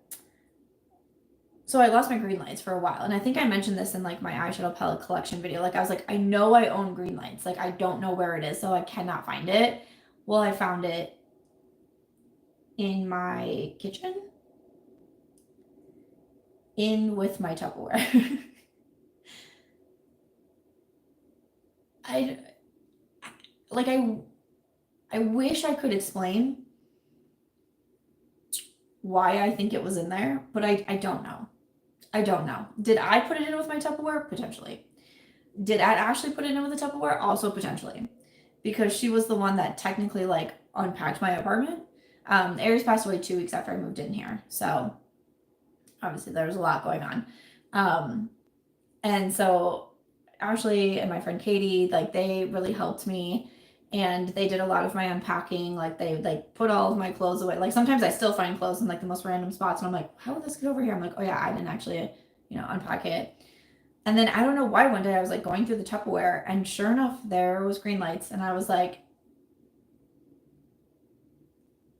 [SPEAKER 1] So I lost my green lights for a while, and I think I mentioned this in like my eyeshadow palette collection video. Like I was like, I know I own green lights, like I don't know where it is, so I cannot find it. Well, I found it in my kitchen, in with my Tupperware. I wish I could explain why I think it was in there, but I don't know. I don't know. Did I put it in with my Tupperware? Potentially. Did Ashley put it in with the Tupperware? Also potentially. Because she was the one that technically like unpacked my apartment. Aries passed away 2 weeks after I moved in here. So obviously there was a lot going on. And so Ashley and my friend Katie, like they really helped me. And they did a lot of my unpacking. Like they like put all of my clothes away. Like sometimes I still find clothes in like the most random spots, and I'm like, how did this get over here? I'm like, oh yeah, I didn't actually, unpack it. And then I don't know why one day I was like going through the Tupperware, and sure enough, there was green lights, and I was like,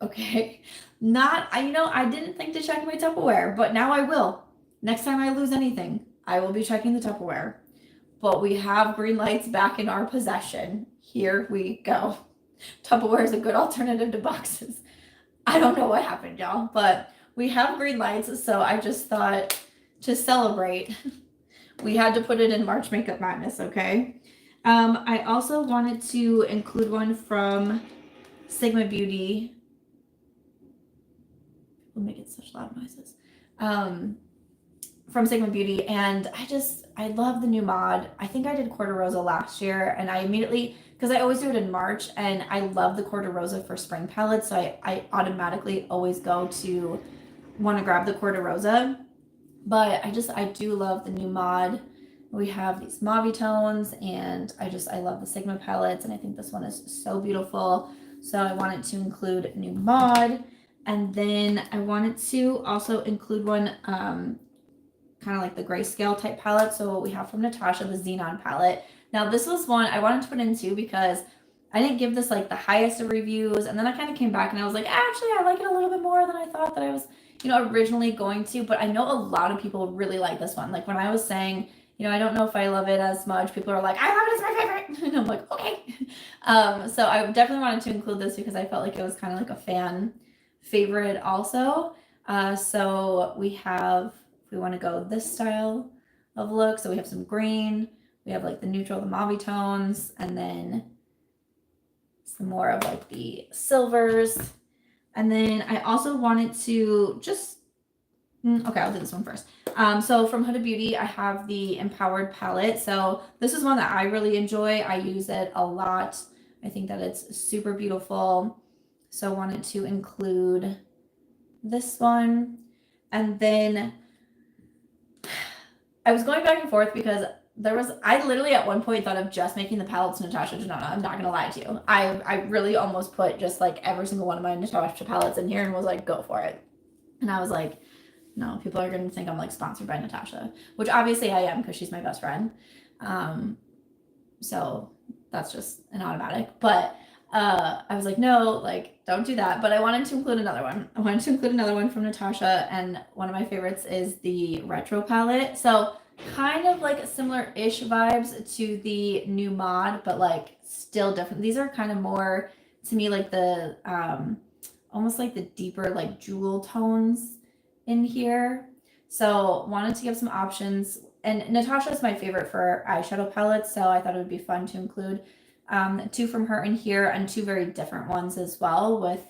[SPEAKER 1] okay, I didn't think to check my Tupperware, but now I will. Next time I lose anything, I will be checking the Tupperware. But we have green lights back in our possession. Here we go. Tupperware is a good alternative to boxes. I don't know what happened, y'all, but we have green lights, so I just thought to celebrate, we had to put it in March Makeup Madness, okay? I also wanted to include one from Sigma Beauty. We'll make it such loud noises. From Sigma Beauty, and I love the new mod. I think I did Quarter Rosa last year, and I immediately, because I always do it in March, and I love the Quarter Rosa for spring palettes, so I automatically always go to want to grab the Quarter Rosa. But I do love the new mod. We have these mauve tones, and I love the Sigma palettes, and I think this one is so beautiful. So I wanted to include New Mod, and then I wanted to also include one kind of like the grayscale type palette. So we have from Natasha, the Xenon palette. Now this was one I wanted to put in too because I didn't give this like the highest of reviews, and then I kind of came back and I was like, actually, I like it a little bit more than I thought that I was, originally going to. But I know a lot of people really like this one. Like when I was saying, I don't know if I love it as much, people are like, I love it, it's my favorite. And I'm like, okay. So I definitely wanted to include this because I felt like it was kind of like a fan favorite also. So we have, if we want to go this style of look, so we have some green, we have like the neutral, the mauve tones, and then some more of like the silvers. And then I also wanted to just, okay, I'll do this one first. So from Huda Beauty, I have the Empowered palette. So this is one that I really enjoy. I use it a lot. I think that it's super beautiful. So I wanted to include this one. And then I was going back and forth because I literally at one point thought of just making the palettes Natasha Denona. I'm not gonna lie to you. I really almost put just like every single one of my Natasha palettes in here and was like, go for it. And I was like, no, people are gonna think I'm like sponsored by Natasha, which obviously I am because she's my best friend. So that's just an automatic. But I was like, no, like don't do that. But I wanted to include another one. I wanted to include another one from Natasha, and one of my favorites is the Retro palette. So kind of like similar-ish vibes to the New Mod, but like still different. These are kind of more to me like the almost like the deeper like jewel tones in here. So wanted to give some options. And Natasha is my favorite for eyeshadow palettes, so I thought it would be fun to include two from her in here and two very different ones as well, with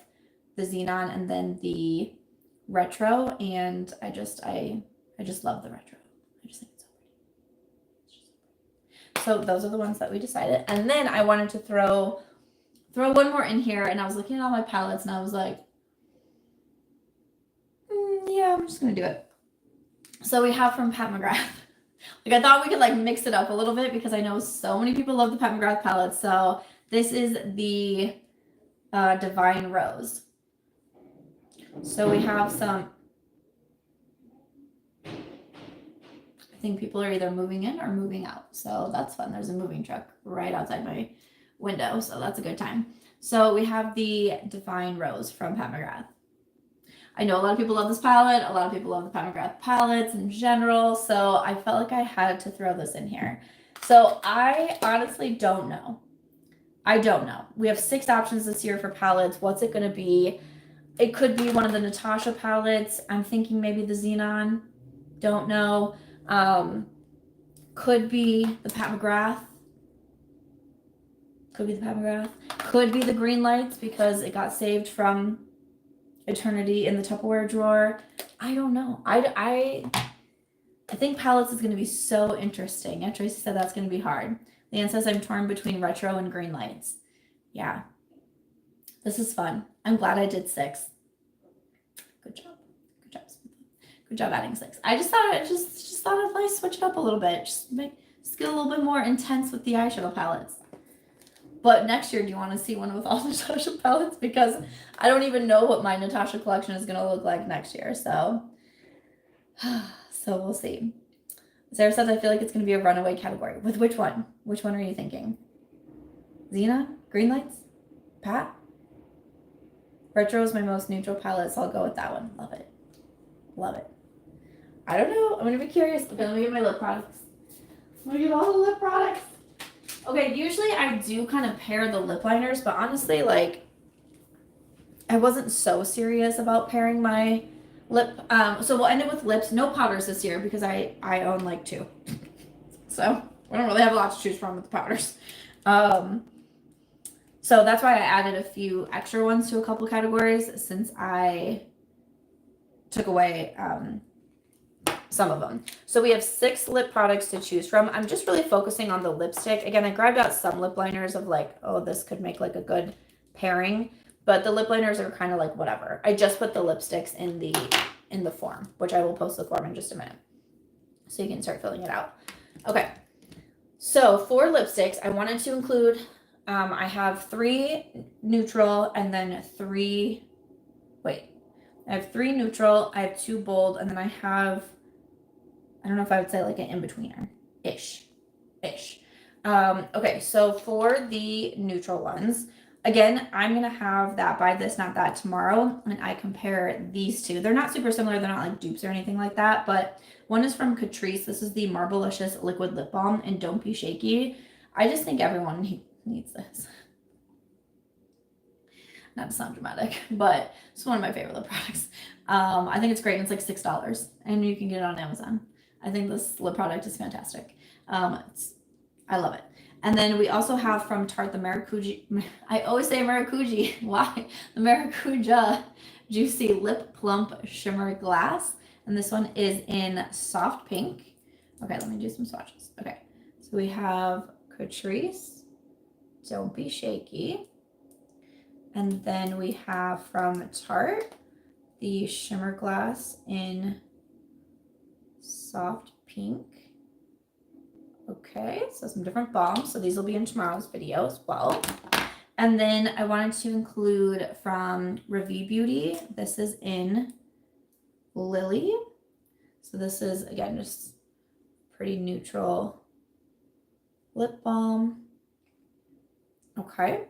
[SPEAKER 1] the Xenon and then the Retro. And I just love the Retro. I just think it's so pretty. So those are the ones that we decided. And then I wanted to throw one more in here, and I was looking at all my palettes and I was like, yeah, I'm just gonna do it. So we have from Pat McGrath. Like I thought we could like mix it up a little bit because I know so many people love the Pat McGrath palette. So this is the Divine Rose. So we have some, I think people are either moving in or moving out. So that's fun. There's a moving truck right outside my window. So that's a good time. So we have the Divine Rose from Pat McGrath. I know a lot of people love this palette. A lot of people love the Pat McGrath palettes in general. So I felt like I had to throw this in here. So I honestly don't know. I don't know. We have 6 options this year for palettes. What's it going to be? It could be one of the Natasha palettes. I'm thinking maybe the Xenon. Don't know. Could be the Pat McGrath. Could be the Pat McGrath. Could be the Green Lights because it got saved from Eternity in the Tupperware drawer. I don't know. I think palettes is going to be so interesting. Yeah, Tracy said that's going to be hard. Leanne says I'm torn between Retro and Green Lights. Yeah. This is fun. I'm glad I did 6. Good job. Good job. Good job adding 6. I just thought I'd like switch it up a little bit. Just get a little bit more intense with the eyeshadow palettes. But next year, do you want to see one with all Natasha palettes? Because I don't even know what my Natasha collection is going to look like next year. So we'll see. Sarah says, I feel like it's going to be a runaway category. With which one? Which one are you thinking? Xenon? Green Lights? Pat? Retro is my most neutral palette, so I'll go with that one. Love it. Love it. I don't know. I'm going to be curious. Okay, let me get my lip products. I'm going to get all the lip products. Okay, usually I do kind of pair the lip liners, but honestly, like, I wasn't so serious about pairing my lip. So we'll end it with lips. No powders this year because I own like 2. So we don't really have a lot to choose from with the powders. So that's why I added a few extra ones to a couple categories since I took away some of them. So we have 6 lip products to choose from. I'm just really focusing on the lipstick. Again, I grabbed out some lip liners of like, oh, this could make like a good pairing, but the lip liners are kind of like whatever. I just put the lipsticks in the form, which I will post the form in just a minute so you can start filling it out. Okay, so for lipsticks, I wanted to include, I have 3 neutral and then 3, wait, I have 3 neutral, I have 2 bold, and then I have, I don't know if I would say like an in-betweener, ish. Okay, so for the neutral ones, again, I'm gonna have that Buy This Not That tomorrow, and I compare these two. They're not super similar, they're not like dupes or anything like that, but one is from Catrice. This is the Marvelicious Liquid Lip Balm and Don't Be Shaky. I just think everyone needs this. Not to sound dramatic, but it's one of my favorite lip products. I think it's great, and it's like $6, and you can get it on Amazon. I think this lip product is fantastic. I love it. And then we also have from Tarte the Maracuja. I always say Maracuja. Why? The Maracuja Juicy Lip Plump Shimmer Glass. And this one is in soft pink. Okay, let me do some swatches. Okay, so we have Catrice, Don't Be Shaky. And then we have from Tarte the Shimmer Glass in soft pink. Okay, so some different balms. So these will be in tomorrow's video as well. And then I wanted to include from Revie Beauty. This is in Lily. So this is, again, just pretty neutral lip balm. Okay.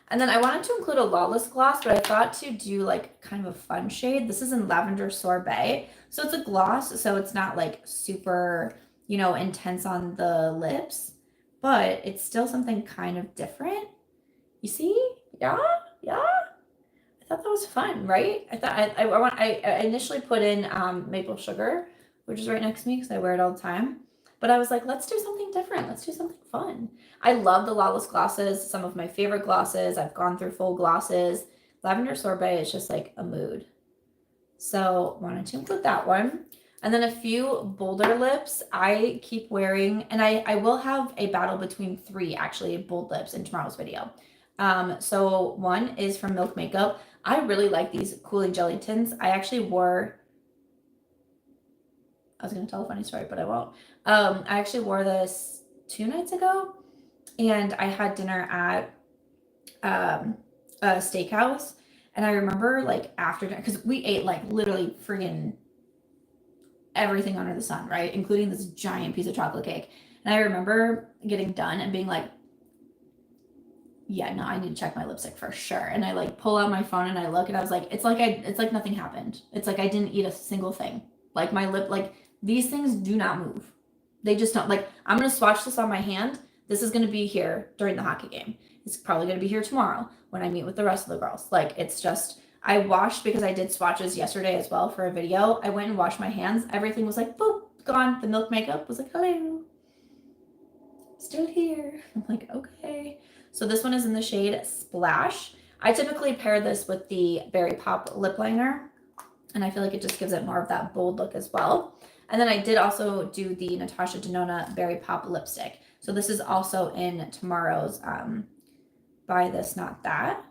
[SPEAKER 1] And then I wanted to include a Lawless gloss, but I thought to do like kind of a fun shade. This is in Lavender Sorbet. So it's a gloss, so it's not like super, you know, intense on the lips, but it's still something kind of different. You see? Yeah? I thought that was fun, right? I thought I initially put in maple sugar, which is right next to me because I wear it all the time. But I was like, let's do something different. Let's do something fun. I love the Lawless glosses, some of my favorite glosses. I've gone through full glosses. Lavender Sorbet is just like a mood. So wanted to include that one. And then a few bolder lips I keep wearing, and I will have a battle between 3 actually bold lips in tomorrow's video. So one is from Milk Makeup. I really like these Cooling Jelly Tints. I actually wore, I was going to tell a funny story, but I won't. I actually wore this 2 nights ago, and I had dinner at a steakhouse, and I remember like after dinner, because we ate like literally friggin' everything under the sun, right? Including this giant piece of chocolate cake. And I remember getting done and being like, yeah, no, I need to check my lipstick for sure. And I like pull out my phone and I look, and I was like, it's like nothing happened. It's like I didn't eat a single thing. Like my lip, like these things do not move. They just don't. Like, I'm gonna swatch this on my hand. This is gonna be here during the hockey game. It's probably gonna be here tomorrow when I meet with the rest of the girls. Like, it's just, I washed, because I did swatches yesterday as well for a video. I went and washed my hands. Everything was like, boop, gone. The Milk Makeup was like, hello, still here. I'm like, okay. So this one is in the shade Splash. I typically pair this with the Berry Pop lip liner, and I feel like it just gives it more of that bold look as well. And then I did also do the Natasha Denona Berry Pop lipstick. So this is also in tomorrow's Buy This Not That.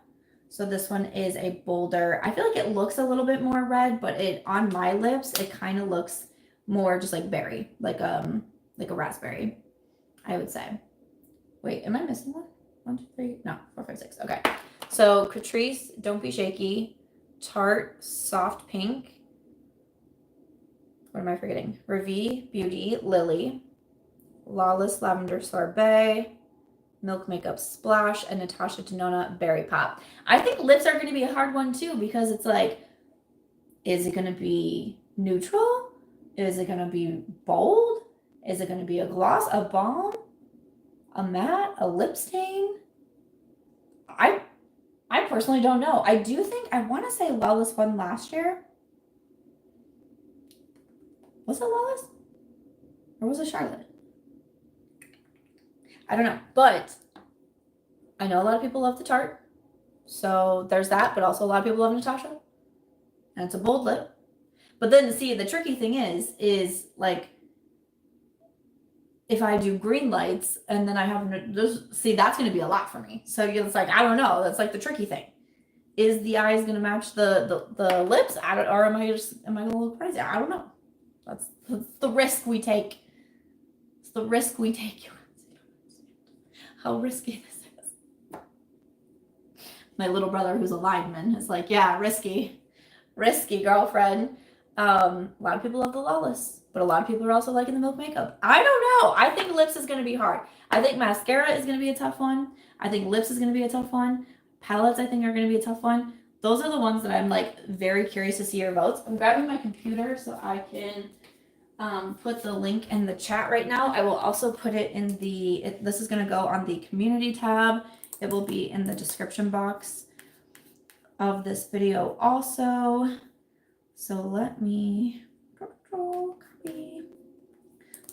[SPEAKER 1] So this one is a bolder. I feel like it looks a little bit more red, but it on my lips, it kind of looks more just like berry, like a raspberry, I would say. Wait, am I missing one? 1, 2, 3, no, 4, 5, 6. Okay. So Catrice, Don't Be Shaky, Tarte, Soft Pink. What am I forgetting? Revie Beauty, Lily, Lawless Lavender Sorbet, Milk Makeup Splash, and Natasha Denona Berry Pop. I think lips are going to be a hard one too, because it's like, is it going to be neutral? Is it going to be bold? Is it going to be a gloss, a balm, a matte, a lip stain? I personally don't know. I do think, I want to say Lawless won last year. Was it Lawless? Or was it Charlotte? I don't know. But I know a lot of people love the Tarte. So there's that. But also a lot of people love Natasha. And it's a bold lip. But then, see, the tricky thing is like, if I do green lights and then I have, see, that's going to be a lot for me. So it's like, I don't know. That's like the tricky thing. Is the eyes going to match the lips? Or am I going to look crazy? I don't know. That's the risk we take. It's It's the risk we take. How risky this is. My little brother, who's a lineman, is like, yeah, risky, girlfriend. A lot of people love the Lawless, but a lot of people are also liking the Milk Makeup. I don't know. I think lips is going to be hard. I think mascara is going to be a tough one. I think lips is going to be a tough one. Palettes, I think, are going to be a tough one. Those are the ones that I'm like very curious to see your votes. I'm grabbing my computer so I can put the link in the chat right now. I will also put it in this is going to go on the community tab. It will be in the description box of this video also. So let me copy.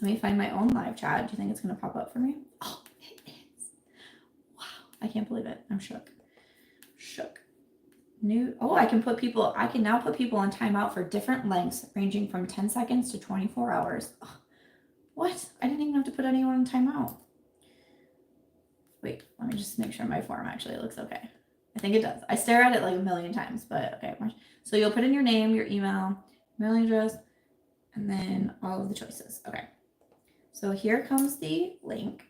[SPEAKER 1] Let me find my own live chat. Do you think it's going to pop up for me? Oh, it is. Wow. I can't believe it. I'm shook. I can now put people on timeout for different lengths ranging from 10 seconds to 24 hours. Oh, what? I didn't even have to put anyone on timeout. Wait, let me just make sure my form actually looks okay. I think it does. I stare at it like a million times, but okay. So you'll put in your name, your email, mailing address, and then all of the choices. Okay. So here comes the link.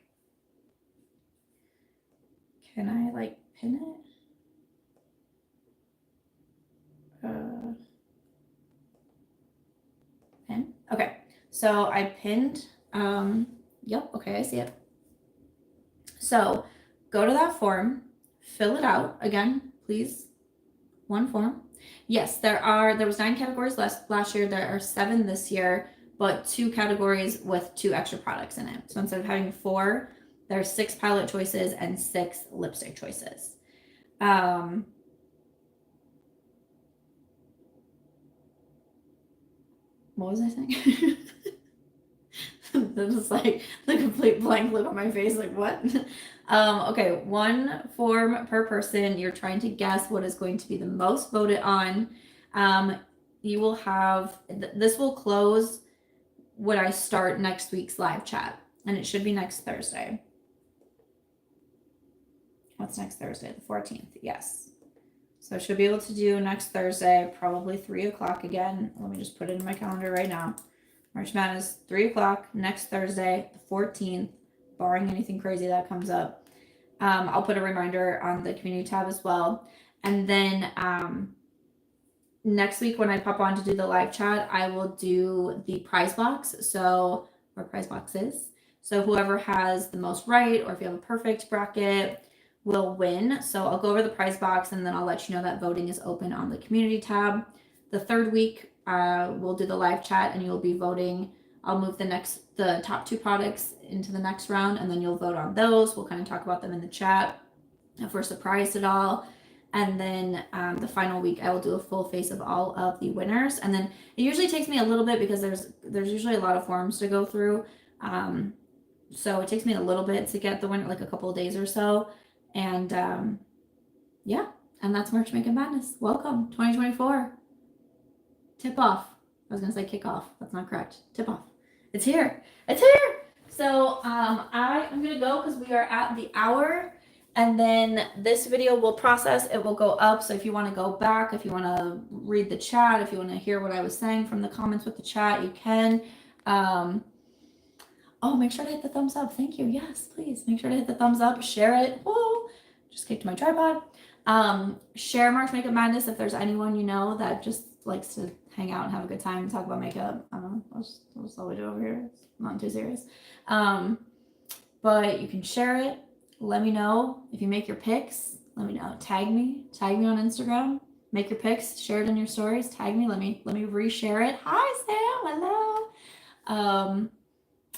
[SPEAKER 1] Can I like pin it? Pin. Okay. So I pinned. Yep. Okay, I see it. So go to that form, fill it out again, please. One form. Yes, there was 9 categories last year. There are 7 this year, but 2 categories with 2 extra products in it. So instead of having 4, there's 6 palette choices and 6 lipstick choices. What was I saying? This is like the complete blank look on my face, like what? Okay, 1 form per person. You're trying to guess what is going to be the most voted on. You will have, this will close when I start next week's live chat, and it should be next Thursday. What's next Thursday? The 14th, yes. So I should be able to do next Thursday, probably 3 o'clock again. Let me just put it in my calendar right now. March Madness, 3 o'clock next Thursday, the 14th, barring anything crazy that comes up. I'll put a reminder on the community tab as well. And then next week when I pop on to do the live chat, I will do the prize box. So, or prize boxes. So whoever has the most right, or if you have a perfect bracket, will win. So I'll go over the prize box and then I'll let you know that voting is open on the community tab. The 3rd week, we'll do the live chat and you'll be voting. I'll move the top 2 products into the next round, and then you'll vote on those. We'll kind of talk about them in the chat if we're surprised at all. And then the final week, I will do a full face of all of the winners. And then it usually takes me a little bit because there's usually a lot of forms to go through. So it takes me a little bit to get the winner, like a couple of days or so. And yeah, and that's March Makeup Madness. Welcome, 2024. Tip off. I was gonna say kick off. That's not correct. Tip off. It's here. It's here. So I am gonna go because we are at the hour, and then this video will process. It will go up. So if you want to go back, if you want to read the chat, if you want to hear what I was saying from the comments with the chat, you can. Oh, make sure to hit the thumbs up. Thank you. Yes, please make sure to hit the thumbs up. Share it. Whoa! Just kicked my tripod. Share March Makeup Madness if there's anyone you know that just likes to hang out and have a good time and talk about makeup. I don't know. That's all we do over here. It's not too serious. But you can share it. Let me know if you make your pics. Let me know. Tag me on Instagram. Make your pics. Share it in your stories. Tag me. Let me reshare it. Hi Sam. Hello.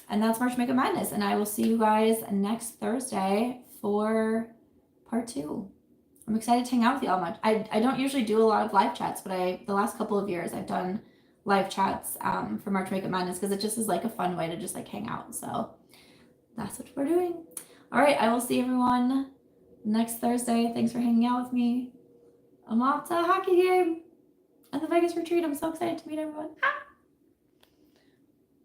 [SPEAKER 1] And that's March Makeup Madness. And I will see you guys next Thursday for part 2. I'm excited to hang out with y'all much. I don't usually do a lot of live chats, but the last couple of years I've done live chats for March Makeup Madness because it just is like a fun way to just like hang out. So that's what we're doing. All right, I will see everyone next Thursday. Thanks for hanging out with me. I'm off to a hockey game at the Vegas retreat. I'm so excited to meet everyone. Ah!